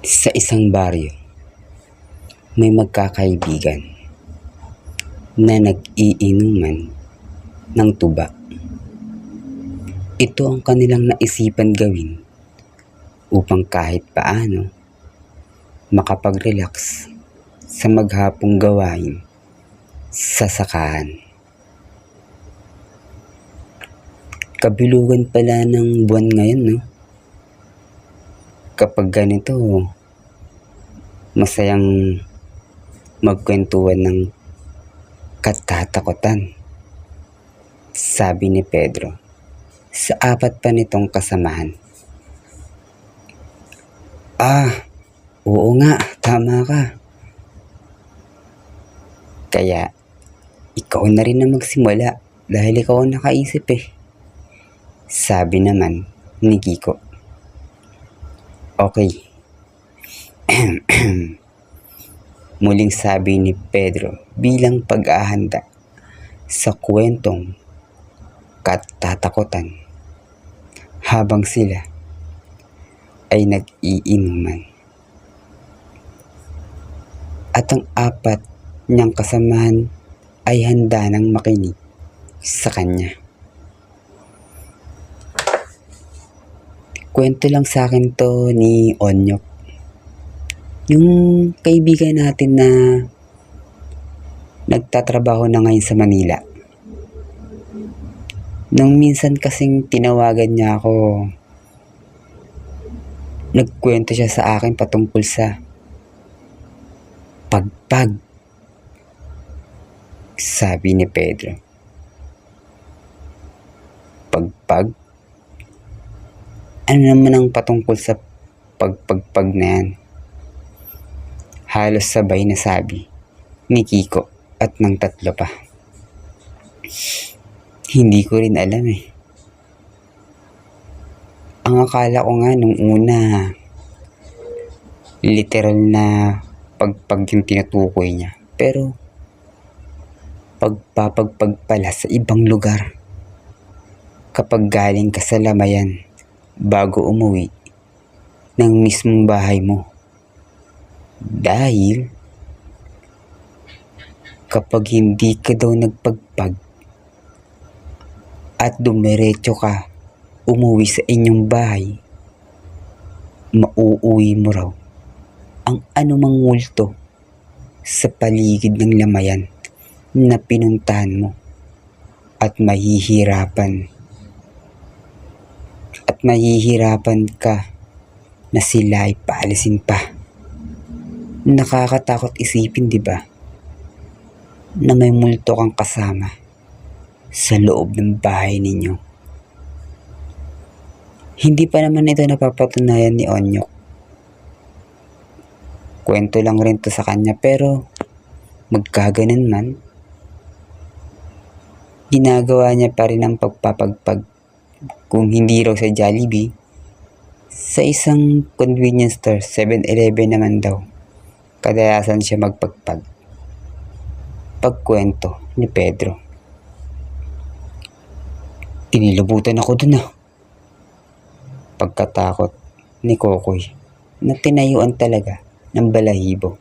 Sa isang baryo, may magkakaibigan na nag-iinuman ng tuba. Ito ang kanilang naisipan gawin upang kahit paano makapag-relax sa maghapong gawain sa sakahan. Kabilugan pala ng buwan ngayon, no? Kapag ganito, masayang magkwentuhan ng katatakutan, sabi ni Pedro sa apat pa nitong kasamahan. Oo nga, tama ka. Kaya, ikaw na rin na magsimula dahil ikaw ang nakaisip eh. Sabi naman ni Kiko. Okay. Muling sabi ni Pedro bilang pag-ahanda sa kwentong katatakutan habang sila ay nag-iinuman. At ang apat niyang kasamahan ay handa nang makinig sa kanya. Kwento lang sa akin to ni Onyok. Yung kaibigan natin na nagtatrabaho na ngayon sa Manila. Nung minsan kasing tinawagan niya ako, nagkwento siya sa akin patungkol sa pagpag. Sabi ni Pedro. Pagpag? Ano naman ang patungkol sa pagpagpag na yan? Halos sabay na sabi ni Kiko at ng tatlo pa. Hindi ko rin alam eh. Ang akala ko nga nung una, literal na pagpag yung tinutukoy niya. Pero, pagpapagpag pala sa ibang lugar. Kapag galing ka sa lamayan, bago umuwi ng mismong bahay mo. Dahil kapag hindi ka daw nagpagpag at dumiretso ka umuwi sa inyong bahay, mauuwi mo raw ang anumang multo sa paligid ng lamayan na pinuntahan mo at mahihirapan ka na sila ay paalisin pa. Nakakatakot isipin, di ba? Na may multo kang kasama sa loob ng bahay ninyo. Hindi pa naman ito napapatunayan ni Onyok. Kwento lang rin to sa kanya pero magkaganon man, ginagawa niya pa rin ang pagpapagpag. Kung hindi raw sa Jollibee, sa isang convenience store, 7-Eleven naman daw, kadalasan siya magpagpag. Pagkwento ni Pedro. Tinilubutan ako dun Pagkatakot ni Kokoy na tinayuan talaga ng balahibo.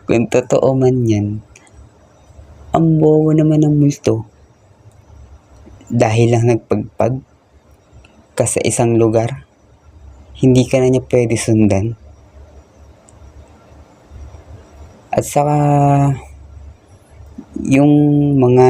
Kung totoo man yan, ang bobo naman ng multo. Dahil lang nagpagpag ka sa isang lugar, hindi ka na niya pwede sundan. At saka, yung mga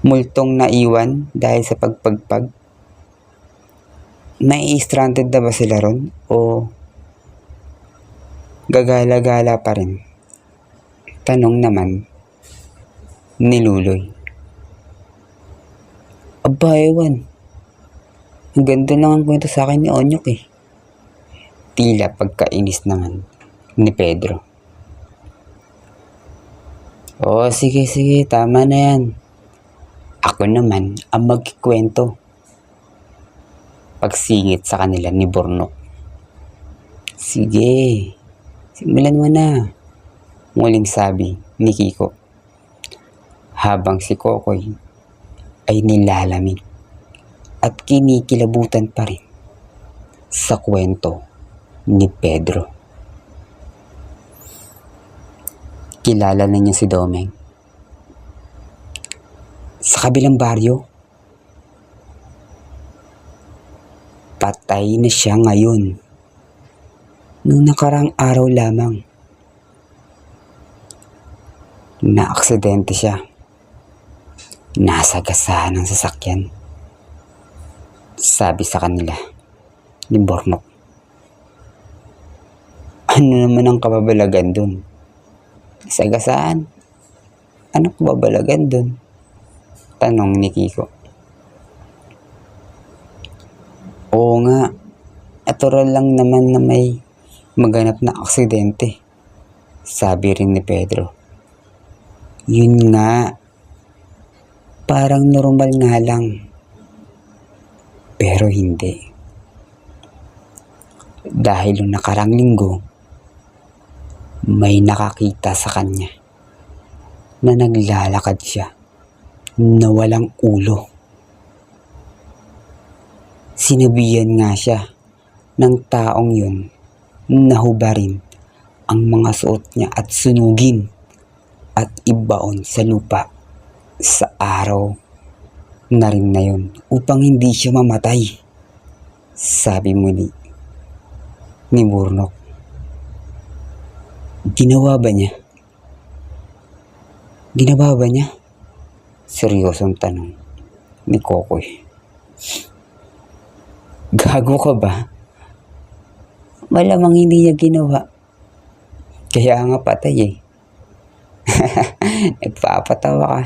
multong naiwan dahil sa pagpagpag, may stranded na ba sila ron? O gagala-gala pa rin? Tanong naman ni Luloy. Aba, ewan. Ang ganda lang ang kwento sa akin ni Onyok eh. Tila pagkainis naman ni Pedro. Oo, sige, tama na yan. Ako naman ang magkikwento. Pagsingit sa kanila ni Bornok. Sige, simulan mo na. Muling sabi ni Kiko. Habang si Kokoy ay nilalamig at kinikilabutan pa rin sa kwento ni Pedro. Kilala na niya si Domeng. Sa kabilang baryo, patay na siya ngayon. Nung nakarang araw lamang, na-aksidente siya. Nasagasaan ng sasakyan. Sabi sa kanila ni Bornok. Ano naman ang kababalagan dun? Sagasaan? Ano kababalagan dun? Tanong ni Kiko. Oo nga, natural lang naman na may maganap na aksidente. Sabi rin ni Pedro. Yun nga, parang normal nga lang. Pero hindi. Dahil nung nakarang linggo, may nakakita sa kanya na naglalakad siya na walang ulo. Sinabihan nga siya ng taong yun na hubarin ang mga suot niya at sunugin at ibaon sa lupa sa araw na rin na yun upang hindi siya mamatay. Sabi muli ni Bornok. Ginawa ba niya? Ginawa ba niya? Seryosong tanong ni Kokoy. Gago ka ba? Malamang hindi niya ginawa. Kaya nga patay eh. Nagpapatawa ka.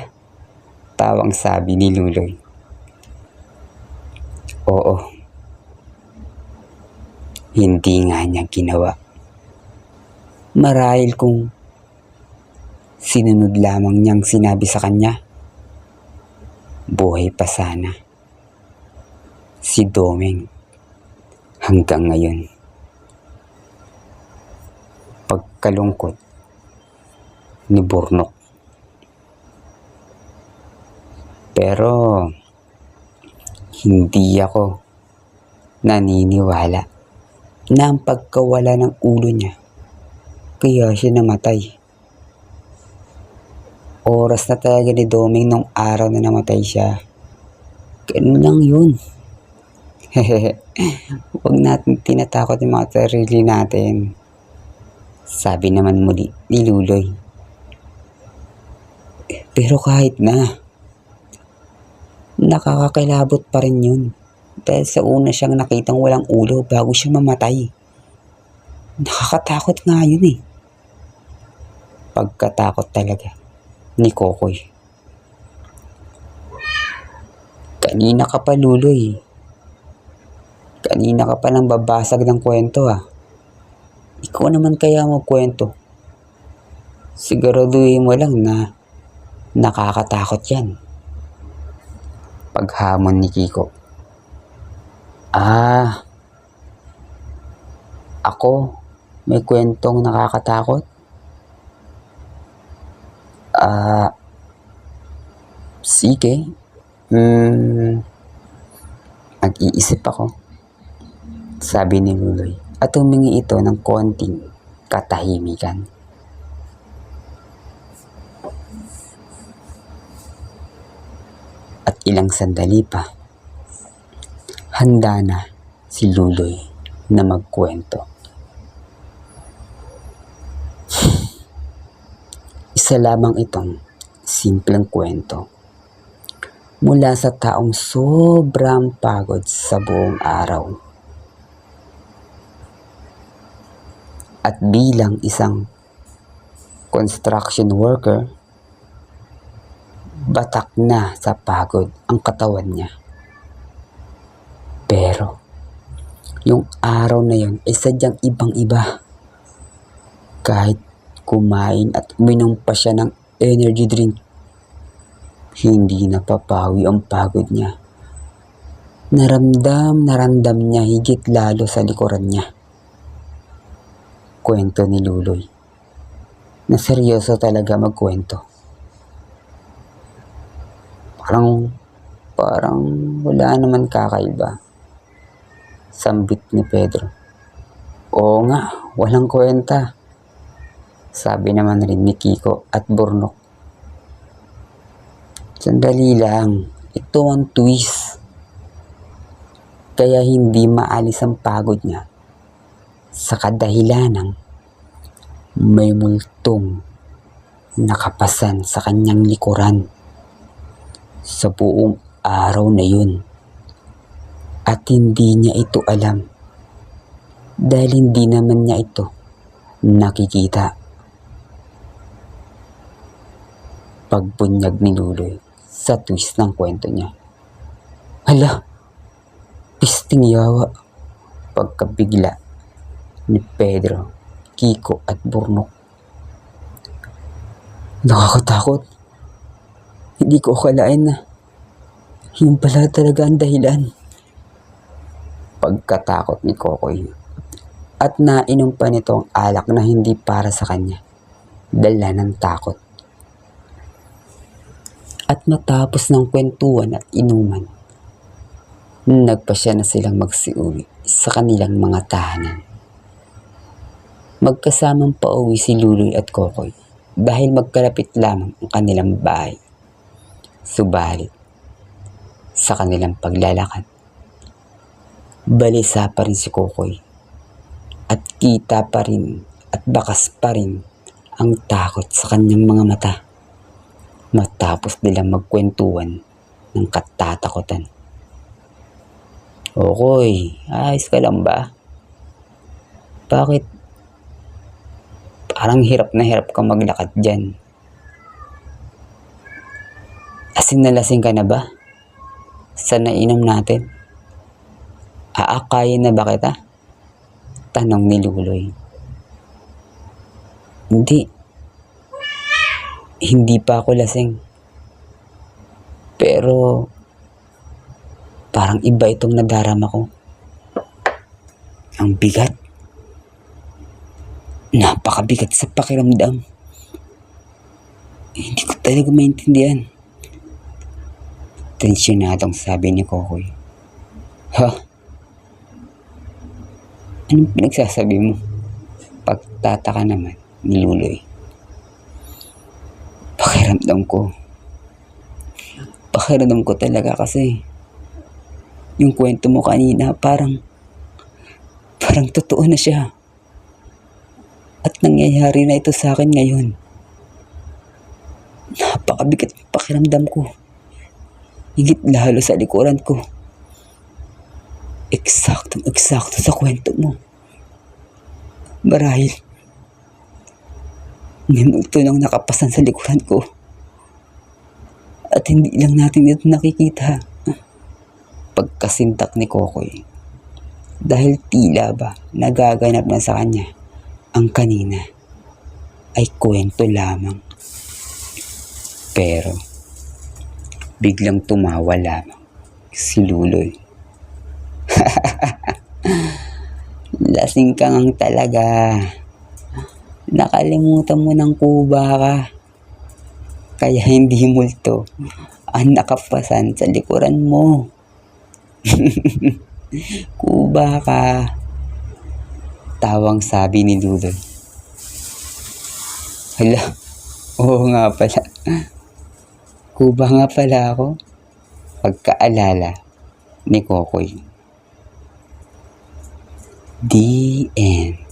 Tawang sabi ni Luloy. Oo. Hindi nga niya ginawa. Marahil kung sinunod lamang niyang sinabi sa kanya, buhay pa sana si Domeng hanggang ngayon. Pagkalungkot ni Bornok. Pero hindi ako naniniwala na ang pagkawala ng ulo niya kaya siya namatay. Oras na talaga ni Domeng nung araw na namatay siya. Ganun lang yun. Huwag natin tinatakot yung mga sarili natin. Sabi naman muli ni Luloy. Pero kahit na, nakakakilabot pa rin yun. Dahil sa una siyang nakitang walang ulo bago siya mamatay. Nakakatakot nga yun eh. Pagkatakot talaga ni Kokoy. Kanina ka pa, Luloy. Kanina ka pa nang babasag ng kwento ah. Ikaw naman kaya magkwento. Siguraduhin mo lang na nakakatakot yan. Paghamon ni Kiko. Ako may kwentong nakakatakot? Sige. Mag-iisip ako. Sabi ni Luloy at humingi ito ng konting katahimikan. At ilang sandali pa, handa na si Luloy na magkwento. Isa lamang itong simpleng kwento mula sa taong sobrang pagod sa buong araw. At bilang isang construction worker, batak na sa pagod ang katawan niya. Pero yung araw na yun ay sadyang ibang-iba. Kahit kumain at uminom pa siya ng energy drink, hindi napapawi ang pagod niya. Naramdam niya higit lalo sa likuran niya. Kwento ni Luloy na seryoso talaga magkwento. Parang Parang wala naman kakaiba. Sambit ni Pedro. Oo nga, walang kwenta. Sabi naman rin ni Kiko at Burnok. Sandali lang, ito ang twist. Kaya hindi maalis ang pagod niya sa kadahilanang may multong nakapasan sa kanyang likuran sa buong araw na yun. At hindi niya ito alam dahil hindi naman niya ito nakikita. Pagbunyag ni Luloy sa twist ng kwento niya. Hala, pisting yawa. Pagkabigla ni Pedro, Kiko at Burnok. Nakakatakot. Hindi ko akalain na yun pala talaga ang dahilan. Pagkatakot ni Kokoy at nainom pa nito ang alak na hindi para sa kanya. Dala ng takot. At matapos ng kwentuhan at inuman, nagpasya na silang magsiuwi sa kanilang mga tahanan. Magkasamang pauwi si Luloy at Kokoy dahil magkalapit lamang ang kanilang bahay. Subalit, sa kanilang paglalakad, balisa pa rin si Kokoy at kita pa rin at bakas pa rin ang takot sa kanyang mga mata. Matapos nilang magkwentuhan ng katatakutan. Kokoy, ayos ka lang ba? Bakit? Parang hirap na hirap kang maglakad dyan. Asin na lasing ka na ba? Sa nainom natin? Aakayin na ba kita? Tanong ni Luloy. Hindi pa ako lasing. Pero parang iba itong nadarama ko. Ang bigat. Napakabigat sa pakiramdam. Hindi ko talaga maintindihan. Tensyonadong sabi ni Kokoy. Ha? Anong pinagsasabi mo? Pagtataka naman ni Luloy. Pakiramdam ko talaga kasi yung kwento mo kanina parang totoo na siya. At nangyayari na ito sa akin ngayon. Napakabigat ng pakiramdam ko. Higit lalo sa likuran ko. Eksakto sa kwento mo. Marahil may multo nang nakapasan sa likuran ko. At hindi lang natin ito nakikita. Pagkasintak ni Kokoy. Dahil tila ba nagaganap na sa kanya ang kanina ay kwento lamang. Pero biglang tumawa lamang si Luloy. Lasing ka ngang talaga. Nakalimutan mo ng kuba ka. Kaya hindi multo ang nakapasan sa likuran mo. Kuba ka. Tawang sabi ni Luloy. Hala, oo nga pala. Kuba nga pala ako. Pagkaalala ni Kokoy. The end.